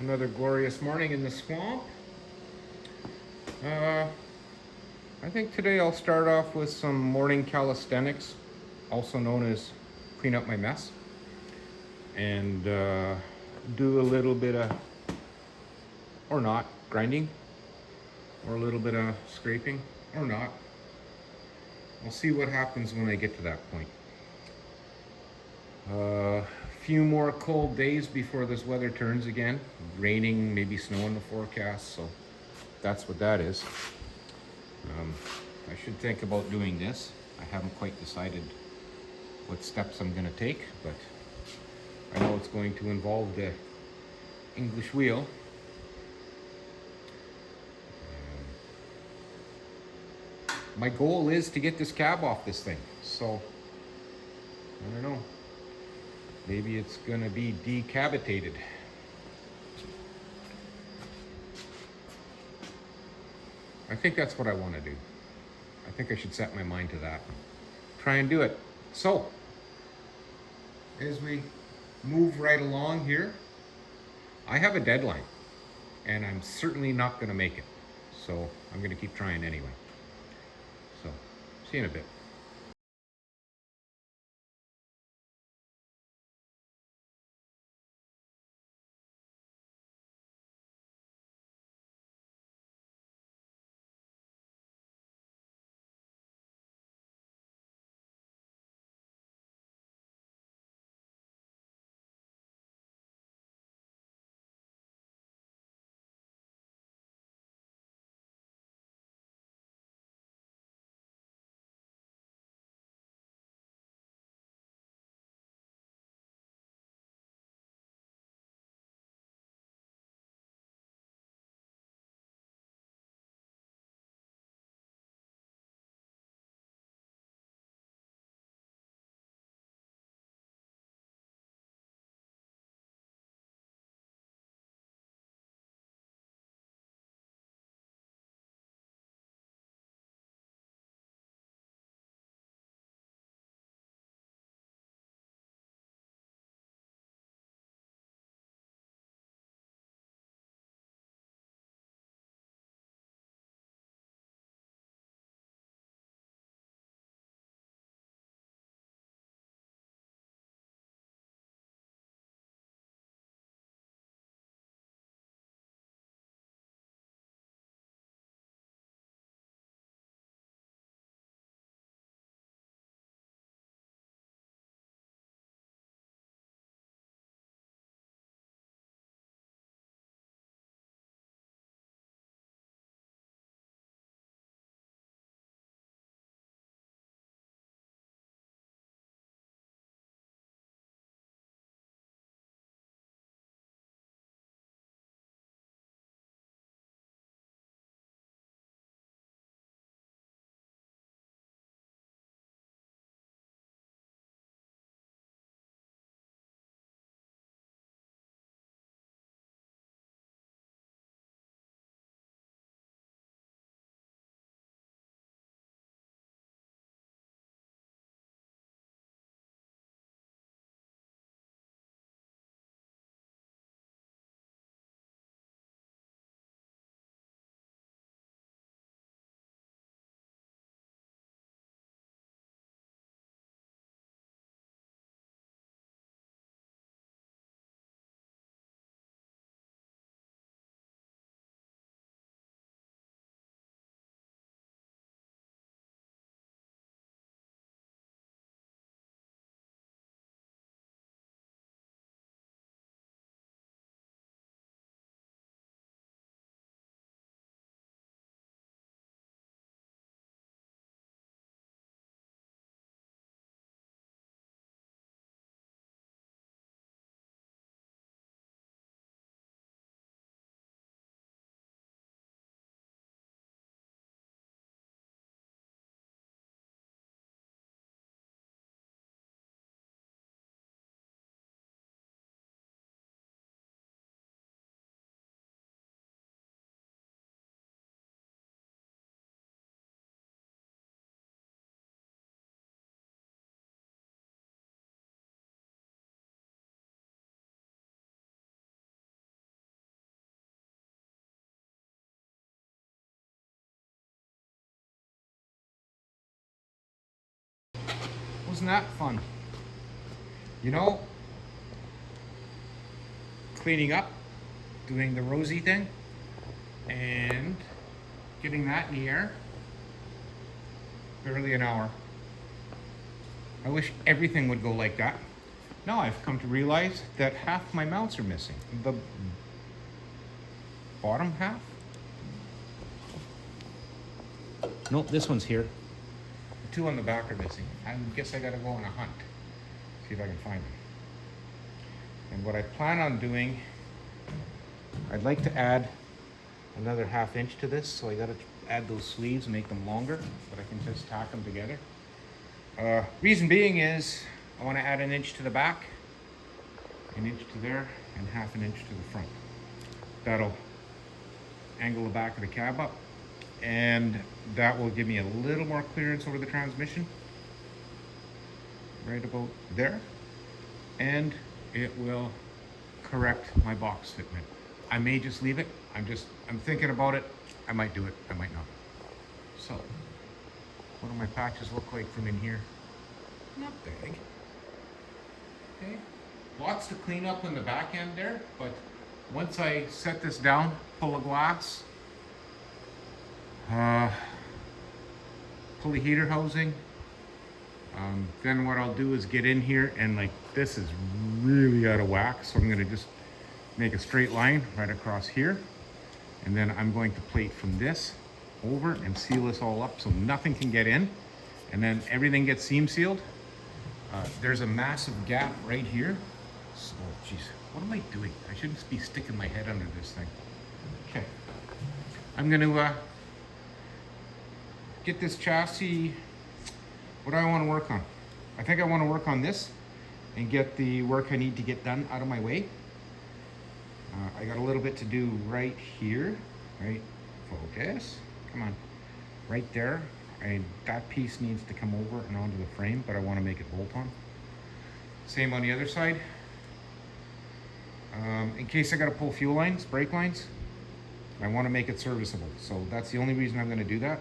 Another glorious morning in the swamp. I think today I'll start off with some morning calisthenics, also known as clean up my mess, and do a little bit of, or not, grinding, or a little bit of scraping, or not. We'll see what happens when I get to that point. A few more cold days before this weather turns again. Raining, maybe snow in the forecast, so that's what that is. I should think about doing this. I haven't quite decided what steps I'm going to take, but I know it's going to involve the English wheel. My goal is to get this cab off this thing, so I don't know. Maybe it's going to be decapitated. I think that's what I want to do. I think I should set my mind to that. Try and do it. So, as we move right along here, I have a deadline, and I'm certainly not going to make it. So, I'm going to keep trying anyway. So, see you in a bit. Isn't that fun? You know, cleaning up, doing the rosy thing, and getting that in the air, barely an hour. I wish everything would go like that. Now I've come to realize that half my mounts are missing. The bottom half? Nope, this one's here. The two on the back are missing. I guess I gotta go on a hunt. See if I can find them. And what I plan on doing, I'd like to add another 1/2 inch to this, so I gotta add those sleeves and make them longer, but I can just tack them together. Reason being is I want to add 1 inch to the back, 1 inch to there, and 1/2 inch to the front. That'll angle the back of the cab up, and that will give me a little more clearance over the transmission, right about there, and it will correct my box fitment. I may just leave it. I'm thinking about it. I might do it, I might not. So, what do my patches look like from in here? Not big. Okay, lots to clean up in the back end there, but once I set this down, pull a glass, pull the heater housing, then what I'll do is get in here, and like this is really out of whack, so I'm gonna just make a straight line right across here, and then I'm going to plate from this over and seal this all up so nothing can get in, and then everything gets seam sealed. There's a massive gap right here. So, geez, what am I doing? I shouldn't be sticking my head under this thing. Okay, I'm gonna get this chassis. What do I want to work on? I think I want to work on this and get the work I need to get done out of my way. I got a little bit to do right here, right? Focus, come on, right there. That piece needs to come over and onto the frame, but I want to make it bolt on. Same on the other side. In case I got to pull fuel lines, brake lines, I want to make it serviceable. So that's the only reason I'm going to do that.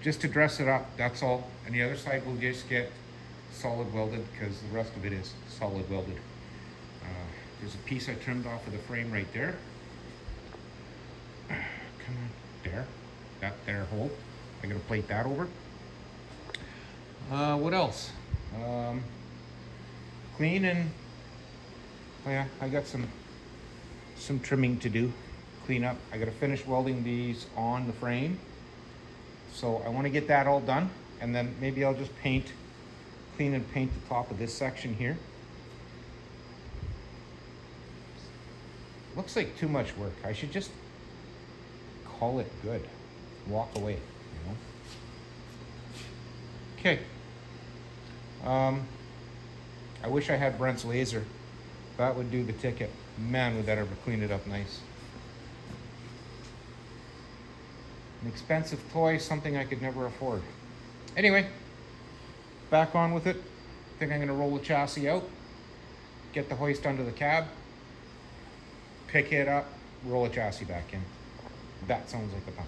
Just to dress it up, that's all. And the other side will just get solid welded, because the rest of it is solid welded. There's a piece I trimmed off of the frame right there. Come on, there, that there hole. I'm gonna plate that over. What else? Clean and, oh yeah, I got some trimming to do. Clean up. I gotta finish welding these on the frame. So I want to get that all done, and then maybe I'll just clean and paint the top of this section here. Looks like too much work. I should just call it good. Walk away, you know? Okay. I wish I had Brent's laser. That would do the ticket. Man, would that ever clean it up nice. An expensive toy, something I could never afford. Anyway, back on with it. I think I'm gonna roll the chassis out, get the hoist under the cab, pick it up, roll the chassis back in. That sounds like a plan.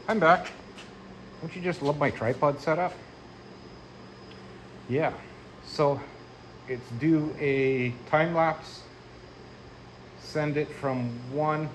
I'm back. Don't you just love my tripod setup? Yeah. So it's do a time lapse. Send it from one.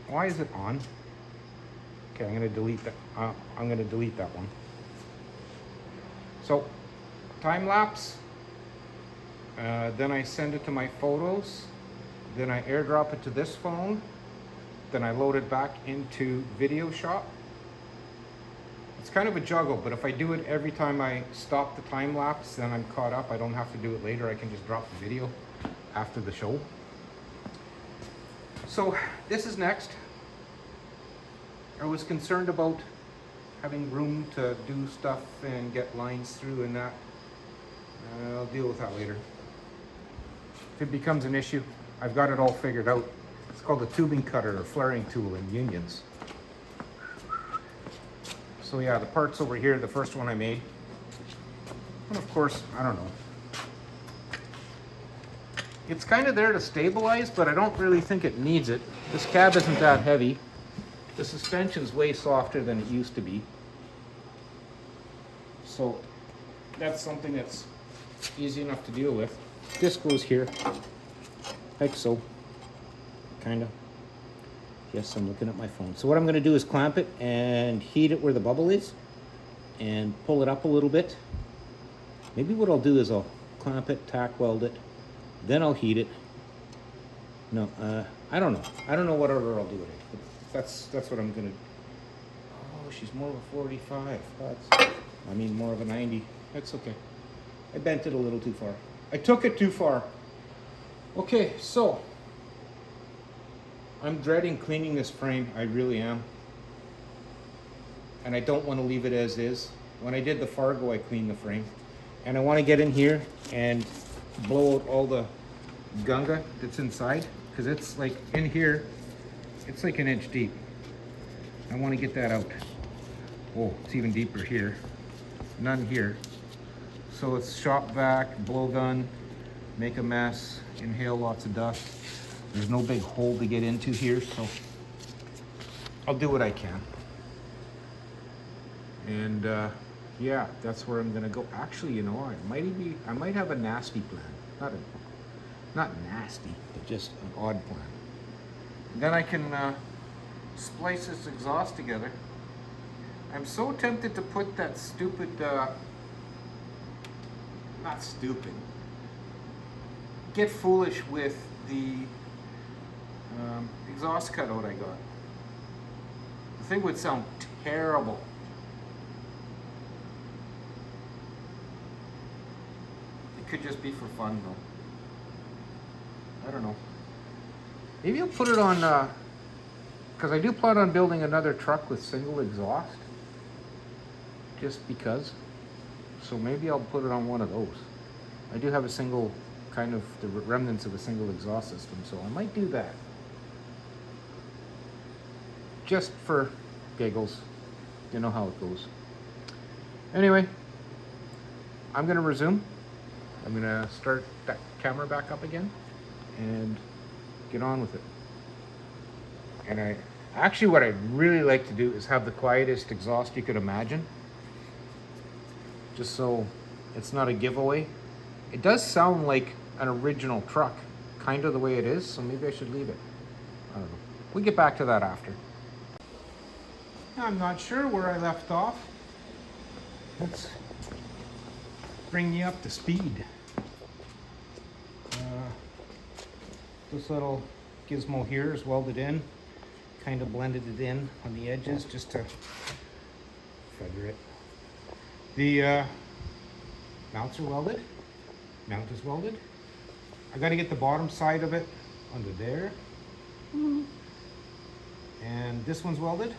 Why is it on? Okay, I'm gonna delete that. I'm gonna delete that one. So time lapse. Then I send it to my photos. Then I airdrop it to this phone. Then I load it back into Video Shop. It's kind of a juggle, but if I do it every time I stop the time lapse, then I'm caught up. I don't have to do it later. I can just drop the video after the show. So this is next. I was concerned about having room to do stuff and get lines through and that. I'll deal with that later. If it becomes an issue, I've got it all figured out. It's called a tubing cutter or flaring tool in unions. So yeah, the part's over here, the first one I made. And of course, I don't know. It's kind of there to stabilize, but I don't really think it needs it. This cab isn't that heavy. The suspension's way softer than it used to be. So that's something that's easy enough to deal with. This goes here, like so, kind of. Yes, I'm looking at my phone. So what I'm going to do is clamp it and heat it where the bubble is and pull it up a little bit. Maybe what I'll do is I'll clamp it, tack weld it, then I'll heat it. No, I don't know. I don't know what order I'll do it in. That's what I'm going to. Oh, she's more of a 45. More of a 90. That's okay. I bent it a little too far. I took it too far. Okay, so I'm dreading cleaning this frame. I really am. And I don't want to leave it as is. When I did the Fargo, I cleaned the frame. And I want to get in here and blow out all the gunga that's inside. Because it's like in here, it's like an inch deep. I want to get that out. Oh, it's even deeper here. None here. So it's shop vac, blow gun, make a mess, inhale lots of dust. There's no big hole to get into here, so I'll do what I can. And yeah, that's where I'm gonna go. Actually, you know, I might have a nasty plan. Not nasty, but just an odd plan. And then I can splice this exhaust together. I'm so tempted to put that stupid, not stupid, get foolish with the exhaust cutout I got. The thing would sound terrible. It could just be for fun though. I don't know. Maybe I'll put it on, because I do plan on building another truck with single exhaust. Just because. So maybe I'll put it on one of those. I do have a single, kind of the remnants of a single exhaust system, so I might do that. Just for giggles. You know how it goes. Anyway, I'm gonna resume. I'm gonna start that camera back up again and get on with it. And actually what I'd really like to do is have the quietest exhaust you could imagine. Just so it's not a giveaway. It does sound like an original truck, kind of the way it is, so maybe I should leave it. I don't know. We'll get back to that after. I'm not sure where I left off. Let's bring you up to speed. This little gizmo here is welded in, kind of blended it in on the edges just to feather it. The mounts are welded. Mount is welded. I got to get the bottom side of it under there. And this one's welded.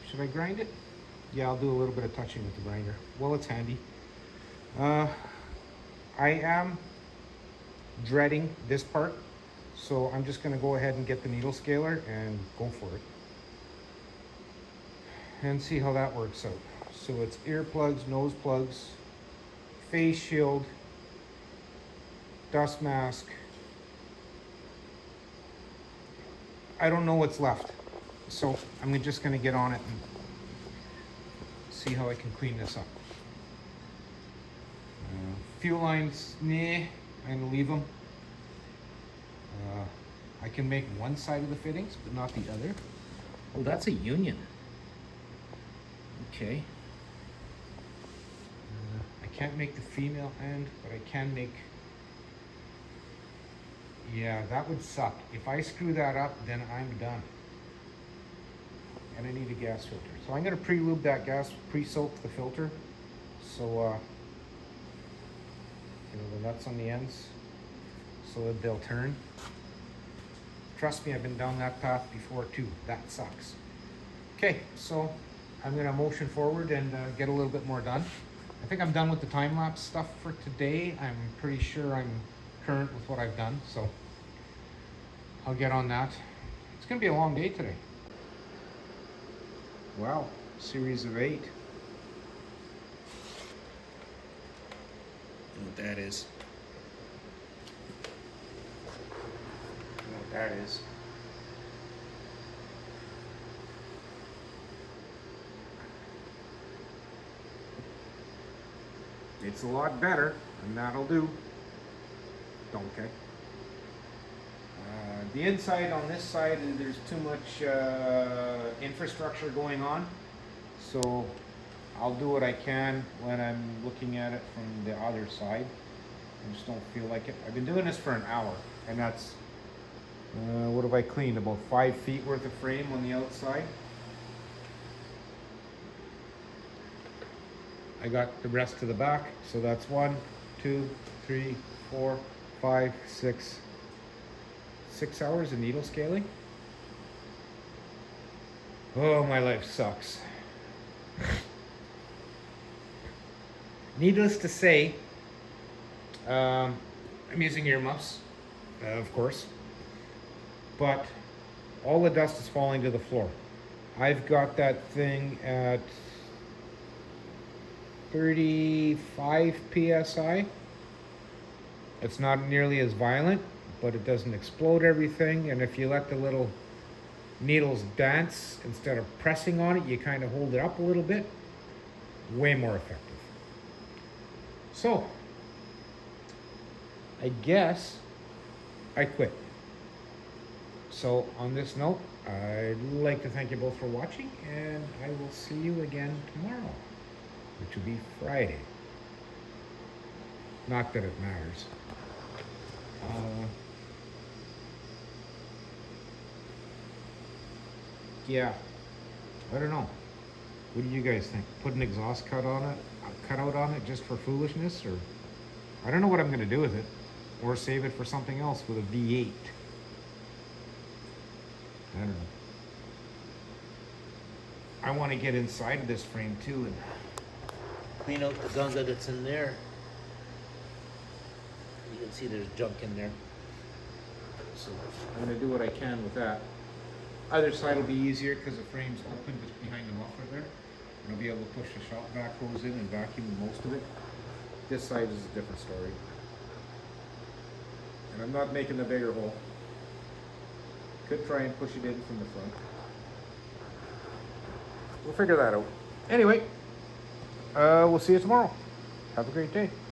Should I grind it? Yeah, I'll do a little bit of touching with the grinder. Well, it's handy. I am dreading this part, so I'm just going to go ahead and get the needle scaler and go for it. And see how that works out. So it's earplugs, nose plugs, face shield, dust mask. I don't know what's left. So I'm just going to get on it and see how I can clean this up. Fuel lines, nah, I'm gonna leave them. I can make one side of the fittings, but not the other. Oh, that's a union. Okay. I can't make the female end, but I can make... Yeah, that would suck. If I screw that up, then I'm done. And I need a gas filter. So I'm gonna pre-lube that gas, pre-soak the filter. So, you know, the nuts on the ends, so that they'll turn. Trust me, I've been down that path before too. That sucks. Okay, so I'm gonna motion forward and get a little bit more done. I think I'm done with the time-lapse stuff for today. I'm pretty sure I'm current with what I've done, so I'll get on that. It's gonna be a long day today. Wow, series of 8. I know what that is. I know what that is. It's a lot better, and that'll do. Okay. The inside on this side, there's too much infrastructure going on, so I'll do what I can when I'm looking at it from the other side. I just don't feel like it. I've been doing this for an hour, and that's what have I cleaned? About 5 feet worth of frame on the outside. I got the rest to the back, so that's 1, 2, 3, 4, 5, 6 hours of needle scaling. Oh, my life sucks. Needless to say, I'm using earmuffs, of course, but all the dust is falling to the floor. I've got that thing at 35 psi. It's not nearly as violent, but it doesn't explode everything. And if you let the little needles dance instead of pressing on it, you kind of hold it up a little bit. Way more effective. So, I guess I quit. So on this note, I'd like to thank you both for watching, and I will see you again tomorrow, which will be Friday. Not that it matters. Yeah, I don't know. What do you guys think? Put an exhaust cutout on it just for foolishness, or I don't know what I'm gonna do with it, or save it for something else with a V8. I don't know. I want to get inside of this frame too and clean out the gunga that's in there. You can see there's junk in there. So I'm going to do what I can with that. Other side will be easier because the frame's open just behind the muffler there. And I'll be able to push the shop vac hose in and vacuum most of it. This side is a different story. And I'm not making the bigger hole. Could try and push it in from the front. We'll figure that out. Anyway, we'll see you tomorrow. Have a great day.